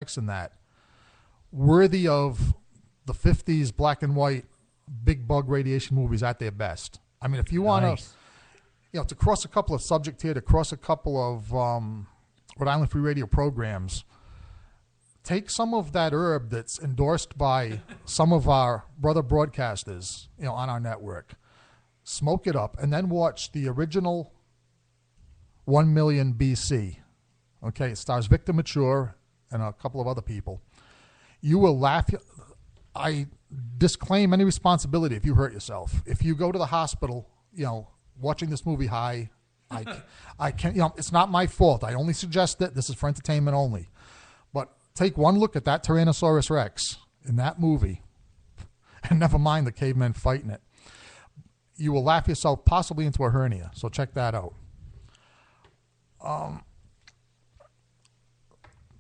effects in that, worthy of the 50s black and white big bug radiation movies at their best. I mean, if you want to, to cross a couple of subject here, to cross a couple of Rhode Island Free Radio programs, take some of that herb that's endorsed by some of our brother broadcasters, on our network, smoke it up, and then watch the original 1 Million BC. Okay, it stars Victor Mature and a couple of other people. You will laugh. I disclaim any responsibility if you hurt yourself. If you go to the hospital, watching this movie high, I can't, it's not my fault. I only suggest it. This is for entertainment only. But take one look at that Tyrannosaurus Rex in that movie, and never mind the cavemen fighting it. You will laugh yourself possibly into a hernia. So check that out.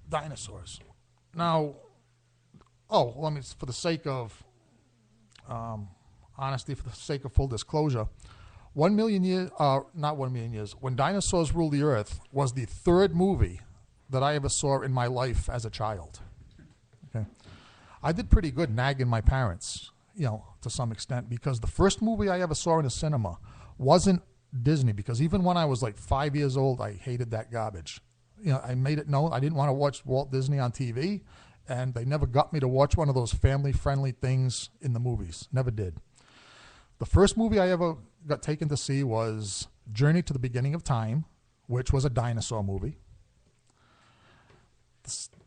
Dinosaurs. Now, for the sake of honesty, for the sake of full disclosure, 1 million years, not 1 million years, When Dinosaurs Ruled the Earth was the third movie that I ever saw in my life as a child. Okay, I did pretty good nagging my parents, to some extent, because the first movie I ever saw in a cinema wasn't Disney, because even when I was like 5 years old, I hated that garbage. I made it known I didn't want to watch Walt Disney on TV, and they never got me to watch one of those family-friendly things in the movies. Never did. The first movie I ever got taken to see was Journey to the Beginning of Time, which was a dinosaur movie.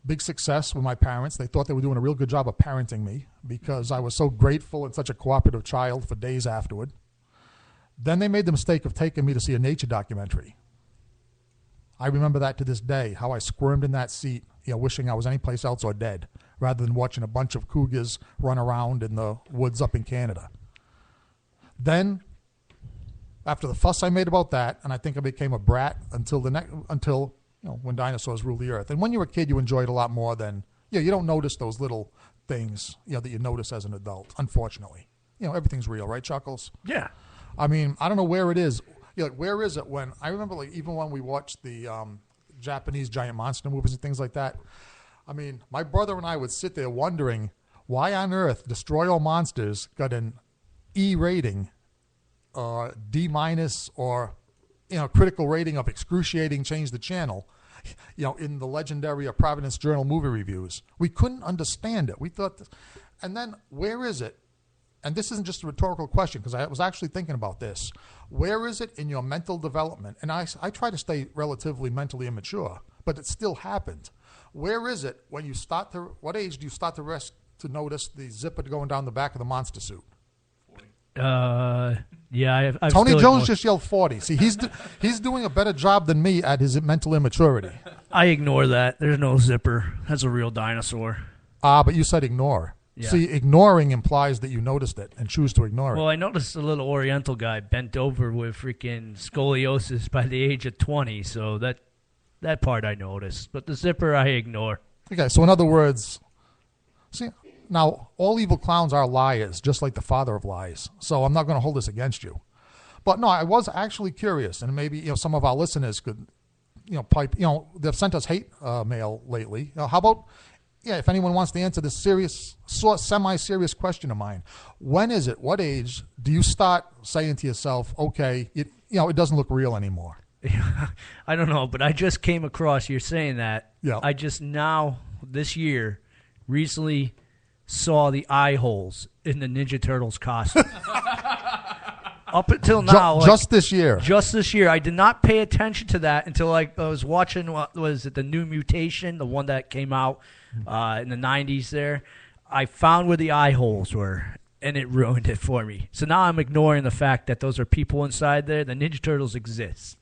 Big success with my parents. They thought they were doing a real good job of parenting me because I was so grateful and such a cooperative child for days afterward. Then they made the mistake of taking me to see a nature documentary. I remember that to this day, how I squirmed in that seat, wishing I was anyplace else or dead, rather than watching a bunch of cougars run around in the woods up in Canada. Then, after the fuss I made about that, and I think I became a brat until When Dinosaurs Ruled the Earth. And when you're a kid, you enjoy it a lot more than, you don't notice those little things, that you notice as an adult, unfortunately. Everything's real, right, Chuckles? Yeah. I mean, I don't know where it is. Where is it when, I remember even when we watched the Japanese giant monster movies and things like that, I mean, my brother and I would sit there wondering, why on earth Destroy All Monsters got an E rating, D minus, or critical rating of excruciating, change the channel, in the legendary Providence Journal movie reviews. We couldn't understand it. We thought, and then where is it? And this isn't just a rhetorical question, because I was actually thinking about this. Where is it in your mental development? And I try to stay relatively mentally immature, but it still happened. Where is it when you what age do you start to notice the zipper going down the back of the monster suit? Yeah, I've Tony Jones just yelled 40. See, he's doing a better job than me at his mental immaturity. I ignore that. There's no zipper. That's a real dinosaur. But you said ignore. Yeah. See, ignoring implies that you noticed it and choose to ignore it. Well, I noticed a little Oriental guy bent over with freaking scoliosis by the age of 20, so that part I noticed. But the zipper I ignore. Okay, so in other words, see, now all evil clowns are liars, just like the father of lies. So I'm not going to hold this against you. But no, I was actually curious, and maybe some of our listeners could, pipe. They've sent us hate mail lately. How about? Yeah, if anyone wants to answer this semi-serious question of mine, when is it, what age do you start saying to yourself, okay, it doesn't look real anymore? I don't know, but I just came across, you're saying that. Yeah. I just now, this year, recently saw the eye holes in the Ninja Turtles costume. Up until now. Just this year. Just this year. I did not pay attention to that until I was watching, was it the New Mutation, the one that came out in the 90s there. I found where the eye holes were, and it ruined it for me. So now I'm ignoring the fact that those are people inside there. The Ninja Turtles exist.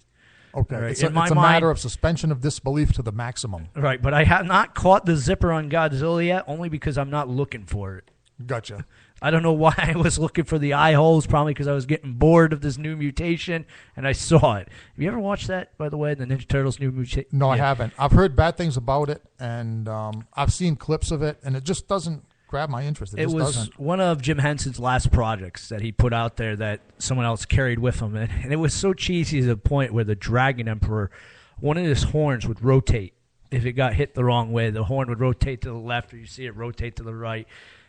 Okay. Right? It's a matter of suspension of disbelief to the maximum. Right, but I have not caught the zipper on Godzilla yet, only because I'm not looking for it. Gotcha. I don't know why I was looking for the eye holes, probably because I was getting bored of this New Mutation, and I saw it. Have you ever watched that, by the way, the Ninja Turtles New Mutation? No, yeah. I haven't. I've heard bad things about it, and I've seen clips of it, and it just doesn't grab my interest. It was doesn't. One of Jim Henson's last projects that he put out there that someone else carried with him, and it was so cheesy to the point where the Dragon Emperor, one of his horns would rotate if it got hit the wrong way. The horn would rotate to the left, or you see it rotate to the right.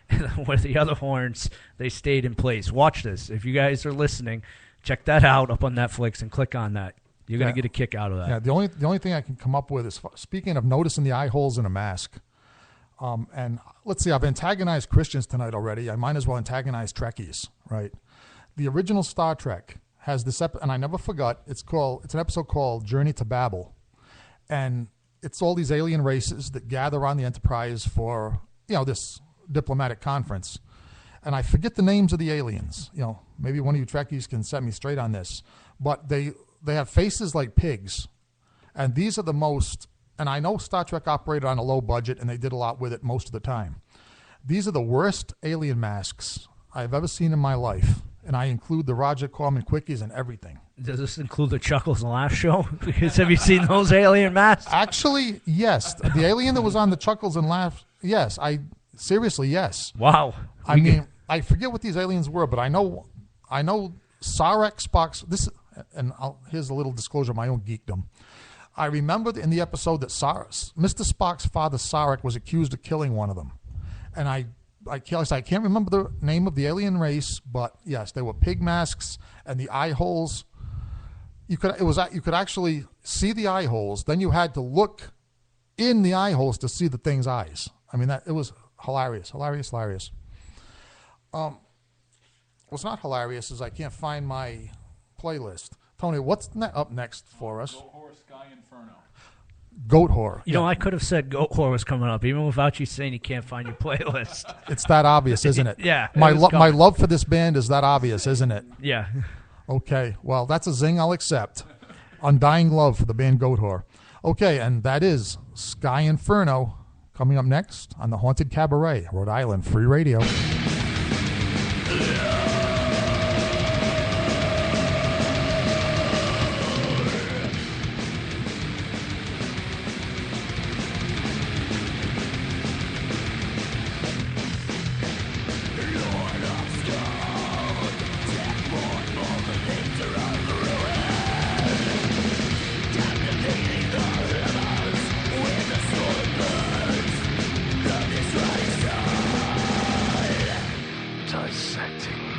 And with the other horns, they stayed in place. Watch this. If you guys are listening, check that out up on Netflix and click on that. You're going to get a kick out of that. Yeah, the only thing I can come up with is, speaking of noticing the eye holes in a mask, and let's see, I've antagonized Christians tonight already. I might as well antagonize Trekkies, right? The original Star Trek has this and I never forgot. It's an episode called Journey to Babel, and it's all these alien races that gather on the Enterprise for this diplomatic conference, and I forget the names of the aliens. Maybe one of you Trekkies can set me straight on this, but they have faces like pigs, and these are the most. And I know Star Trek operated on a low budget, and they did a lot with it most of the time. These are the worst alien masks I've ever seen in my life, and I include the Roger Corman quickies and everything. Does this include the Chuckles and Laugh show? Because have you seen those alien masks? Actually, yes. The alien that was on the Chuckles and Laugh, yes. Seriously, yes. Wow. I mean, I forget what these aliens were, but I know Sarek, Spock's. Here's a little disclosure of my own geekdom. I remembered in the episode that Mr. Spock's father, Sarek, was accused of killing one of them. And I can't remember the name of the alien race, but yes, they were pig masks, and the eye holes. You could actually see the eye holes. Then you had to look in the eye holes to see the thing's eyes. I mean, it was hilarious. What's not hilarious is I can't find my playlist. Tony, what's up next for us? Goat Horror, Sky Inferno. Goat Horror. I could have said Goat Horror was coming up, even without you saying you can't find your playlist. It's that obvious, isn't it? Yeah. My love for this band is that obvious, isn't it? Yeah. Okay. Well, that's a zing I'll accept. Undying love for the band Goat Horror. Okay, and that is Sky Inferno coming up next on the Haunted Cabaret, Rhode Island Free Radio. Dissecting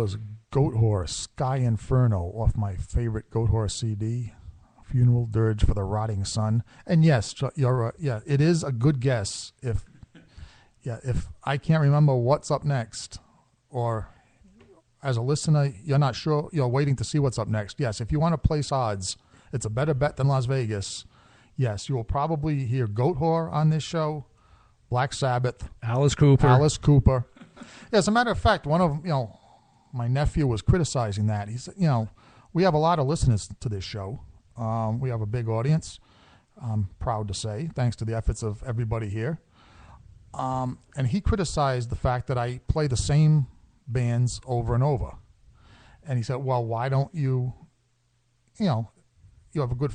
was Goat Horse, Sky Inferno, off my favorite Goat Horse CD, Funeral Dirge for the Rotting Sun. And yes, it is a good guess if I can't remember what's up next, or as a listener, you're not sure, you're waiting to see what's up next. Yes, if you want to place odds, it's a better bet than Las Vegas. Yes, you will probably hear Goat Whore on this show, Black Sabbath, Alice Cooper. Yeah, as a matter of fact, one of my nephew was criticizing that. He said, we have a lot of listeners to this show. We have a big audience. I'm proud to say, thanks to the efforts of everybody here. And he criticized the fact that I play the same bands over and over. And he said, well, why don't you, you have a good,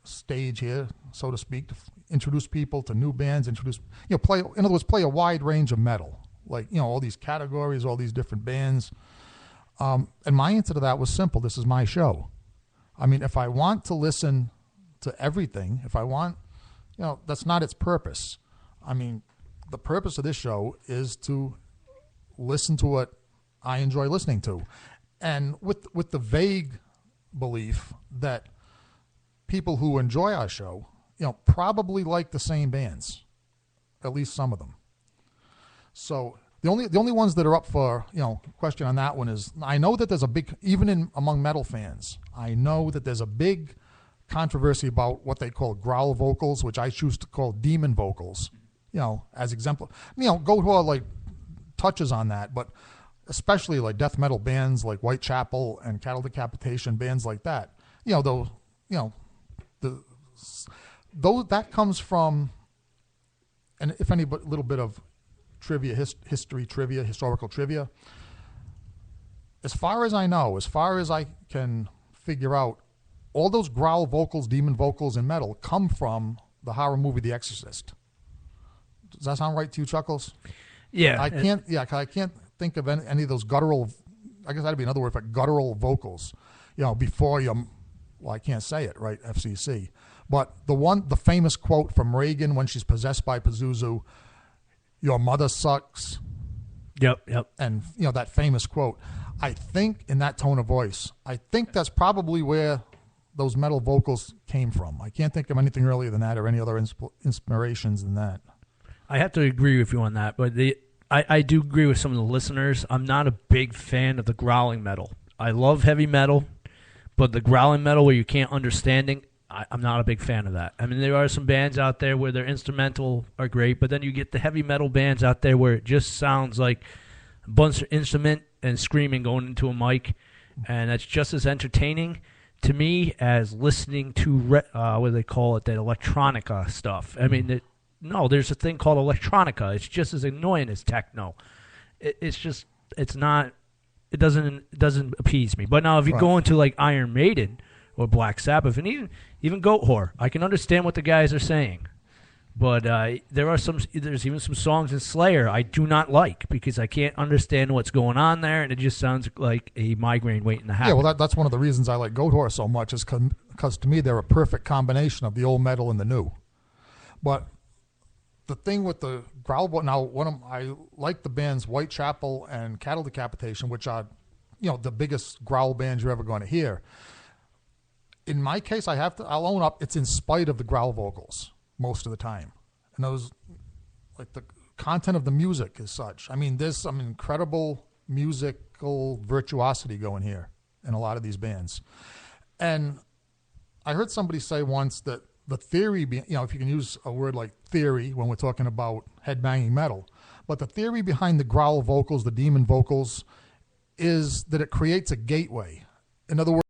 stage here, so to speak, to introduce people to new bands, play, in other words, play a wide range of metal, like, all these categories, all these different bands. And my answer to that was simple. This is my show. I mean, if I want to listen to everything, if I want, that's not its purpose. I mean, the purpose of this show is to listen to what I enjoy listening to. And with the vague belief that people who enjoy our show, probably like the same bands, at least some of them. So the only ones that are up for, question on that one is, I know that there's a big, even among metal fans, I know that there's a big controversy about what they call growl vocals, which I choose to call demon vocals, as example. Goat Whore, like, touches on that, but especially like death metal bands like Whitechapel and Cattle Decapitation, bands like that, that comes from, and if any little bit of trivia, historical trivia, as far as I know, as far as I can figure out, all those growl vocals, demon vocals in metal come from the horror movie The Exorcist. Does that sound right to you, Chuckles? Yeah. I can't think of any of those guttural, I guess that'd be another word for guttural vocals, before I can't say it, right, FCC. But the famous quote from Reagan when she's possessed by Pazuzu, "Your mother sucks." Yep. And, that famous quote, I think in that tone of voice, I think that's probably where those metal vocals came from. I can't think of anything earlier than that or any other inspirations than that. I have to agree with you on that, but I do agree with some of the listeners. I'm not a big fan of the growling metal. I love heavy metal, but the growling metal where you can't understand, I'm not a big fan of that. I mean, there are some bands out there where their instrumental are great, but then you get the heavy metal bands out there where it just sounds like a bunch of instrument and screaming going into a mic, and that's just as entertaining to me as listening to what do they call it, that electronica stuff. I mean, there's a thing called electronica. It's just as annoying as techno. It doesn't appease me. But now if you go into like Iron Maiden or Black Sabbath and even Goat Whore, I can understand what the guys are saying. But there's even some songs in Slayer I do not like because I can't understand what's going on there, and it just sounds like a migraine waiting to happen. Yeah, well, that's one of the reasons I like Goat Whore so much, is because to me they're a perfect combination of the old metal and the new. But the thing with the growl, now I like the bands Whitechapel and Cattle Decapitation, which are, the biggest growl bands you're ever going to hear. In my case, I'll own up, it's in spite of the growl vocals most of the time. And those, like, the content of the music is such. I mean, there's some incredible musical virtuosity going here in a lot of these bands. And I heard somebody say once that the theory, if you can use a word like theory when we're talking about headbanging metal, but the theory behind the growl vocals, the demon vocals, is that it creates a gateway. In other words,